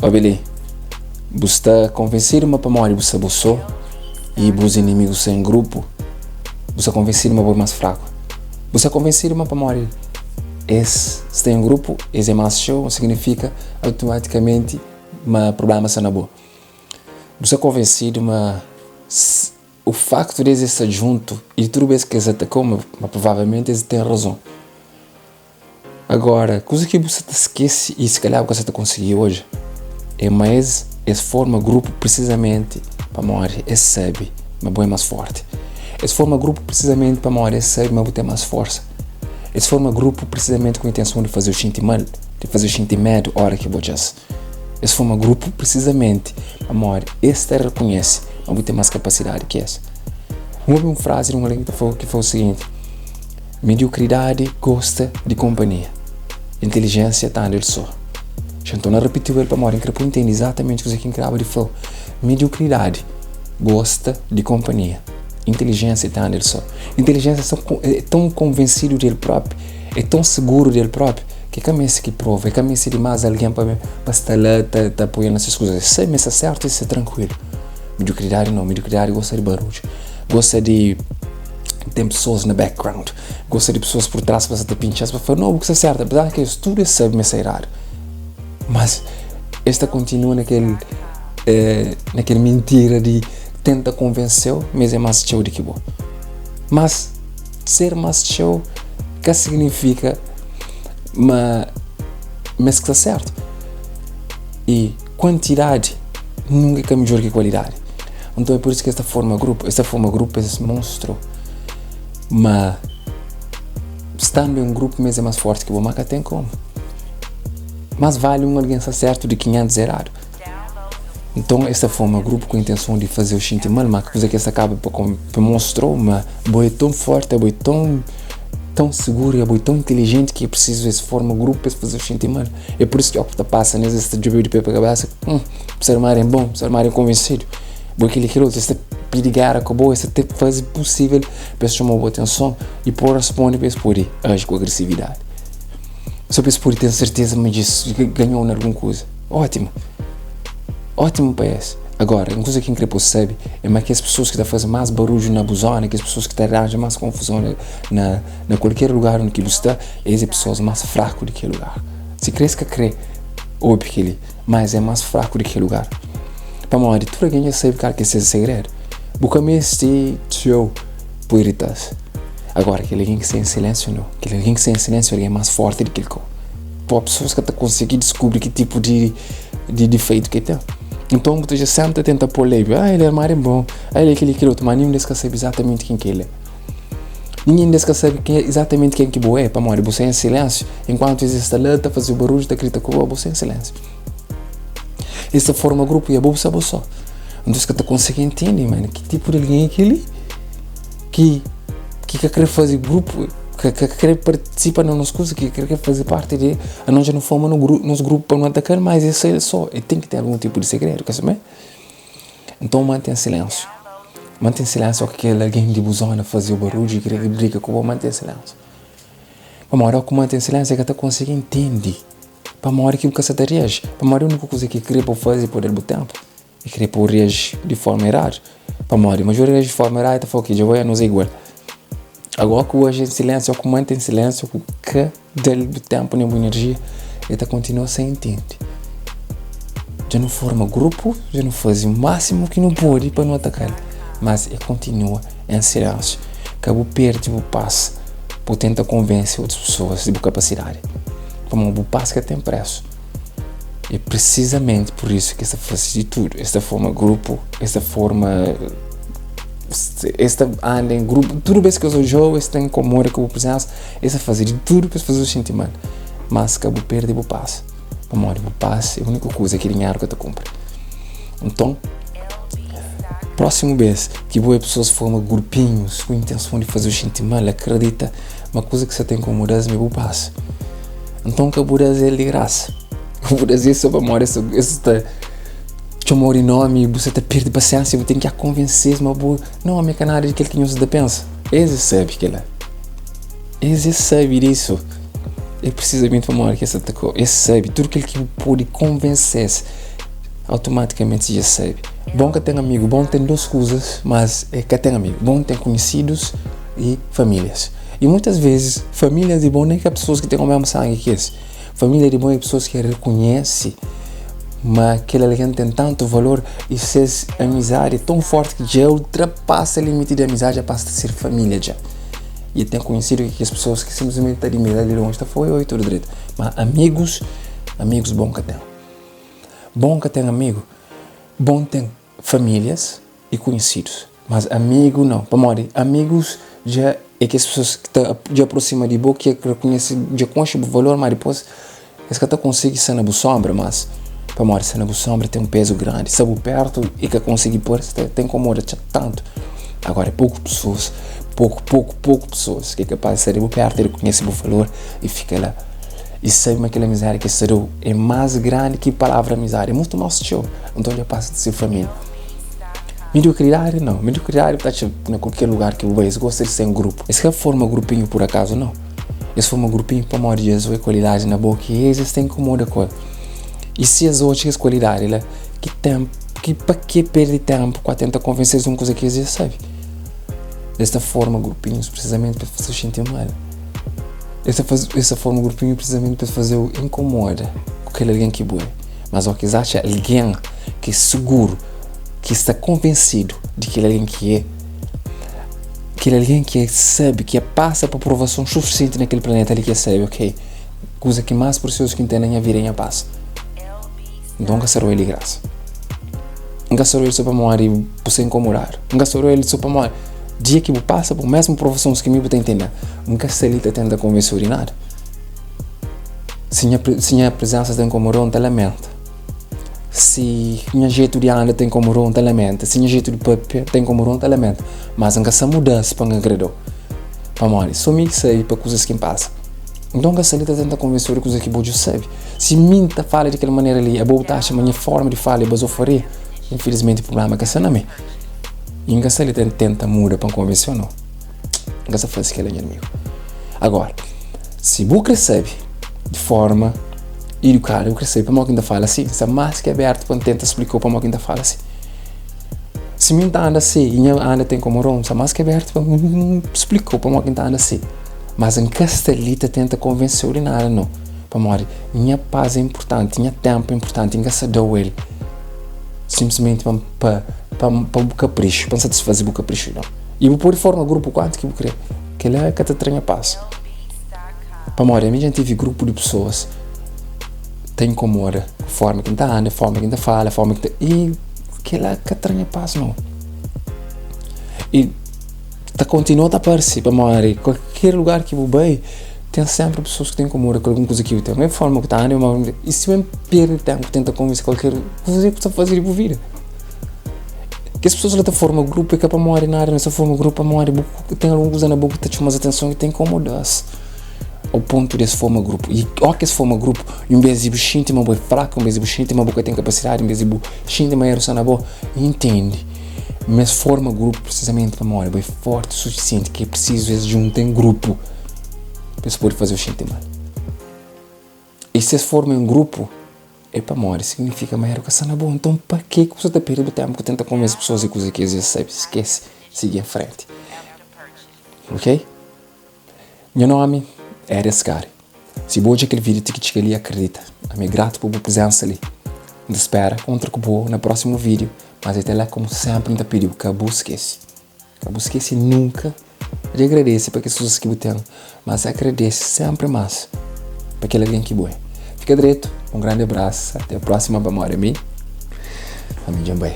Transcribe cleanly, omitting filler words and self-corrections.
Obele, você está convencido para morrer você só e os inimigos sem grupo, você é convencido para mais fraco. Você é convencido para morrer. Se tem um grupo, esse é mais show, significa automaticamente que problema está na boa. Você é convencido, mas o facto de eles estar junto e tudo isso que eles atacam, mas provavelmente eles têm razão. Agora, coisa que você esquece e se calhar você conseguiu hoje é mais essa forma grupo precisamente para morrer, esse sabe, mas é mais forte. Essa forma grupo precisamente para morrer, esse sabe, mas tem mais força. Essa forma grupo precisamente com a intenção de fazer o sentir mal, de fazer o sentir medo, hora que você essa forma grupo precisamente para morrer, esse te reconhece, mas tem mais capacidade que essa. Uma frase de uma língua que foi o seguinte: mediocridade gosta de companhia, inteligência está nele só. Então não repetiu ele para morrer, que eu entendo exatamente o que ele de falar. Mediocridade gosta de companhia, inteligência está nele só. Inteligência é tão convencido dele próprio, é tão seguro dele próprio, que é caminho que prova, é caminho de mais alguém para estar lá, está apoiando essas coisas. Se é certo, isso é tranquilo. Mediocridade não, mediocridade gosta de barulho, gosta de tem pessoas no background, gosta de pessoas por trás para você ter pinchas para falar, não, o que é certo, apesar que isso tudo sabe me ser raro. Mas esta continua naquele mentira de tenta convencer, mas é mais show do que bom. Mas ser mais show que significa mas que está certo. E quantidade nunca é melhor que qualidade. Então é por isso que esta forma grupo é esse monstro. Mas estando em um grupo mesmo é mais forte que o maca tem como. Mas vale alguém estar certo de 500 errado. Então esta forma grupo com a intenção de fazer o sentir mal, mas coisa que esta acaba para mostrar, mas é tão forte, é tão seguro, é tão inteligente que é preciso essa forma grupo para fazer o sentir mal. É por isso que o que passa nesse de pé para a cabeça, ser mais é bom, ser mais é convencido. Porque ele quer esta perigar acabou, esta te faz possível para chamar a atenção e por responder para por agir com agressividade. Só para por ter certeza, mas isso ganhou em alguma coisa. Ótimo para esse. Agora, uma coisa que incrível sabe é mais que as pessoas que estão fazendo mais barulho na buzona, que as pessoas que estão arranjando mais confusão na qualquer lugar onde você está, essas pessoas mais fracas daquele lugar. Se cresce que crê, óbvio que ele, mas é mais fraco daquele lugar. Para morrer, tudo alguém já sabe que esse é o segredo. Busca-me este show por irritar. Agora, aquele alguém que está em silêncio, não. Aquele alguém que está em silêncio é alguém mais forte do que ele. Para pessoas que estão conseguindo descobrir que tipo de defeito que tem. Então, você já senta, tenta pôr leve. Ele é mais bom. Ele é aquele outro, mas ninguém sabe exatamente quem que ele é. Ninguém sabe exatamente quem que é. Para morrer, você é em silêncio. Enquanto existe a luta, fazer o barulho, está criticando, você é em silêncio. Essa forma grupo é boa, sabe só. Então, você está conseguindo entender, mano, que tipo de alguém é aquele que quer fazer grupo, que quer participar nas coisas, que quer fazer parte de. A nós já não fomos nos grupos para não atacar, mas isso é só. E tem que ter algum tipo de segredo, quer saber? Então, mantém silêncio. Mantém silêncio, que aquele alguém de buzona fazer o barulho e querer briga com o mantém silêncio. Para uma hora que mantém silêncio é que está conseguindo entender. Para uma hora que o caçador reage. Para uma hora a única coisa que queria fazer por ele tempo e queria reagir de forma errada. Para uma hora, mas eu reagir de forma errada, está falando que já vai não sei igual. Agora que hoje em silêncio, que mantém silêncio, que dele do tempo, nem energia, ele continua sem entender. Já não forma grupo, já não faz o máximo que não pode para não atacar. Mas ele continua em silêncio. Acabou perde o passo por tentar convencer outras pessoas de capacidade. Para o passo que tem preço. E precisamente por isso que esta faz de tudo. Esta forma grupo, esta anda em grupo, tudo bem que eu sou jovem, esta tem comora com o presença, esta fazer de tudo para fazer o sentimento. Mas acabou perde o passo. Para morrer o passo é a única coisa que dinheiro que tu compra. Então, próximo vez que boas pessoas formam grupinhos com a intenção de fazer o sentimento, acredita, uma coisa que você tem como mudar é o passo. Então, que o Brasil é de graça. O Brasil só para morrer, isso está chamando em nome, você está perdendo paciência, você tem que convencer, mas não a minha canada de aquele que você pensa. Eles sabem que ela. Eles sabem disso. É precisamente para morrer que essa atacou. Eles sabem tudo aquilo que pode convencer automaticamente você já sabe. Bom que tem amigo, bom tem duas coisas, mas é que tem amigo. Bom tem conhecidos e famílias. E muitas vezes, família de bom nem que é pessoas que têm o mesmo sangue que esse. Família de bom é pessoas que reconhecem, mas aquele alguém tem tanto valor e se a amizade é tão forte que já ultrapassa o limite de amizade, já passa a ser família já. E eu tenho conhecido que as pessoas que simplesmente estão de medo de longe, foi tudo direito. Mas amigos bom que tem. Bom que tem amigo, bom tem famílias e conhecidos. Mas amigo não. Para morrer, amigos já é que as pessoas que estão de aproximam de boa, que reconhecem, já conhecem o valor, mas depois eles que conseguem ser na sombra, mas para morrer, ser na sombra tem um peso grande. Sabe perto e que conseguir pôr, tem como tanto. Agora, pouco pessoas que é capaz de ser perto, ele conhece o valor e fica lá. E sabe que aquela amizade que será é mais grande que a palavra amizade, é muito mais show. Então já passa de ser família. Mediocridade não, mediocridade está em qualquer lugar que você gosta de ser um grupo. Esse que forma grupinho por acaso não. Esse forma grupinho para morrer de sua qualidade na boca e eles têm como outra coisa. E se as outras qualidades, que tempo, que para que perder tempo para tentar convencer uma coisa que eles já sabem. Desta forma grupinhos precisamente para fazer sentir mal. Essa forma grupinho precisamente para fazer o incomoda com aquele alguém que é bom. Mas o que eles acham alguém que é seguro, que está convencido de que ele é alguém que é, aquele alguém que sabe, que passa por provação suficiente naquele planeta ali que sabe, ok, coisa que mais preciosa que tem na minha vida é a paz. Então não será ele de graça. Não será ele só para morrer por se incomodar. Não será ele só para morrer. Dia que passa por mesma provação que me está entendendo, nunca se ele tenta convencer de nada. Se minha presença tem incomodou, não lamenta. Se minha jeito de andar tem incomodou, não lamenta. Se minha jeito de papel tem incomodou, não lamenta. Mas nunca se mudança para agradar. Para morrer, só me sei para coisas que passam. Então se ele tenta convencer de coisas que você sabe. Se minta fala daquela maneira ali, a boa taxa, a minha forma de falar, eu fazer, infelizmente o problema é que não é. E nunca se ele tenta mudar para convencer, não. Nunca se faz aquele inimigo. Agora, se você recebe de forma educada, você recebe para alguém que fala assim, se mais que é aberto para tentar explicar para alguém que fala assim. Se minha anda assim, e minha anda tem como rom, se mais que é aberto para explicar para alguém que anda assim. Mas em castelita tenta convencer de nada, não. Para morrer, minha paz é importante, minha tempo é importante, ninguém se dá ele. Simplesmente para o capricho, para satisfazer o capricho, não. E vou pôr de forma grupo quanto que eu querer, que ele é que te tenha paz. Para morrer, a minha gente teve grupo de pessoas, tem como a forma que está anda, a forma que está fala, a forma que está... E que ele é que tenha paz, não. E continua a aparecer, para morrer, qualquer lugar que eu vou, tem sempre pessoas que têm como com alguma coisa que eu tenho. Não é forma que está anda, e se eu perder tempo, tenta convencer qualquer coisa que está fazendo e vou vir. Que as pessoas lá da forma grupo é que para morrer nada, nessa forma grupo para morrer, tem alguma coisa na boca que te chama a atenção e tem incomodar-se. Ao ponto desse forma grupo. E olha que esse forma grupo, e um bezibo xinte, uma boa fraca, um bezibo xinte, uma boca tem capacidade, um bezibo xinte, uma erosão na boa, entende? Mas forma grupo precisamente para morrer, é forte o suficiente que é preciso vezes junto em grupo para se poder fazer o xinte mal. E se forma em grupo, é para morrer, significa uma educação na boa. Então, para que você está perdendo tempo que tenta convencer pessoas e coisas que às vezes sabe, esquece, seguir em frente. Ok? Meu nome é Erescar. Se você aquele vídeo que ele acredita, eu me grato por presença ali. Te espera contra o boa no próximo vídeo, mas até lá, como sempre, ainda pediu que eu esquece. Que eu esquece nunca de agradecer para as pessoas que eu tenho, mas agradece sempre mais para aquele alguém que boa. Fica direito, um grande abraço, até a próxima, vamos a mim. A mim também.